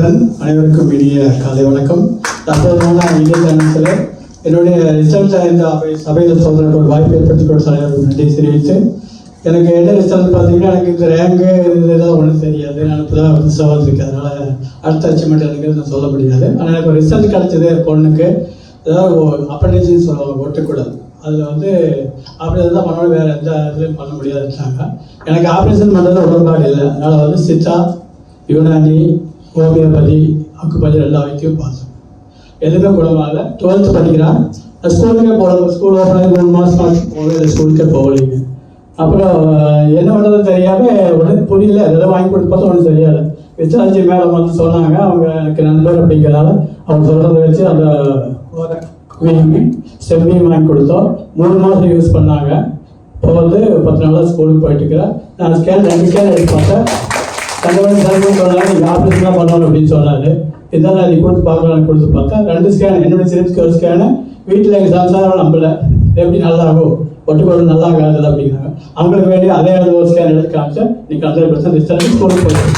குணசேகரன். அனைவருக்கும் இனிய காலை வணக்கம். தற்போதான இந்திய சேனல்ஸில் என்னுடைய ரிசல்ட் இந்த சபையில் சொல்கிறதுக்கு ஒரு வாய்ப்பு ஏற்படுத்தி கொடுத்த அனைவருக்கும் நன்றி தெரிவித்து, எனக்கு என்ன ரிசல்ட் பார்த்தீங்கன்னா, எனக்கு இந்த ரேங்கு இதெல்லாம் ஒன்றும் தெரியாது. நான் இப்போ தான் புதுசாக வந்திருக்கேன். அதனால் அடுத்த அச்சீவ்மெண்ட் எனக்கு நான் சொல்ல முடியாது. ஆனால் எனக்கு ஒரு ரிசல்ட் கிடச்சிது. பொண்ணுக்கு ஏதாவது அப்பண்டிக்ஸ்ன்னு சொல்லுவாங்க, ஒட்டக்கூடாது. அதில் ஆப்ரேஷன் தான் பண்ணணும், வேறு எந்த இதுலையும் பண்ண முடியாதுட்டாங்க. எனக்கு ஆப்ரேஷன் பண்ணுறது உடன்பாடு இல்லை. அதனால் சித்தா, யுனானி, ஹோமியோபதி, அக்குபஞ்சர் எல்லா வைத்தியம் பார்த்தோம். எதுவுமே குணமாகல. 12th படிக்கிறான். ஸ்கூலுக்கே போகல. ஸ்கூல் ஓப்பன் 3 மாதம் போகல, ஸ்கூலுக்கே போகலைங்க. அப்புறம் என்ன பண்ணுறது தெரியாமல் உடனே புரியல. எதாவது வாங்கி கொடுத்து பார்த்தா ஒன்றும் தெரியாது. விசாரிச்சு மேலே வந்து சொன்னாங்க. அவங்க எனக்கு நண்பர் அப்படிங்கிறதால அவங்க சொல்கிறத வச்சு அந்த ஸ்டெம்மியும் வாங்கி கொடுத்தோம். 3 மாதம் யூஸ் பண்ணாங்க. இப்போ 10 நாளாக ஸ்கூலுக்கு போயிட்டுருக்கிறேன். நான் 2 ஸ்கேன் எடுத்து பார்த்தேன். தங்கவன் சார்பு சொன்னாங்க, நீங்கள் ஆப்ரேஷன் தான் பண்ணணும் அப்படின்னு சொன்னார். இருந்தாலும் அதை கொடுத்து பார்க்கலான்னு கொடுத்து பார்த்தா 2 ஸ்கேன், என்னுடைய சிரிப்ஸ்க்கு ஒரு ஸ்கேனு. வீட்டில் எங்கள் சம்சாரம் நம்பலை, எப்படி நல்லாகும், ஒட்டுக்கொண்டு நல்லா ஆகாது அப்படிங்கிறாங்க. அவங்களுக்கு வேண்டிய அதே ஒரு ஸ்கேன் எடுத்து காமிச்சேன். இன்னைக்கு 100% ரிசல்ட் ஸ்கூலுக்கு போயிட்டு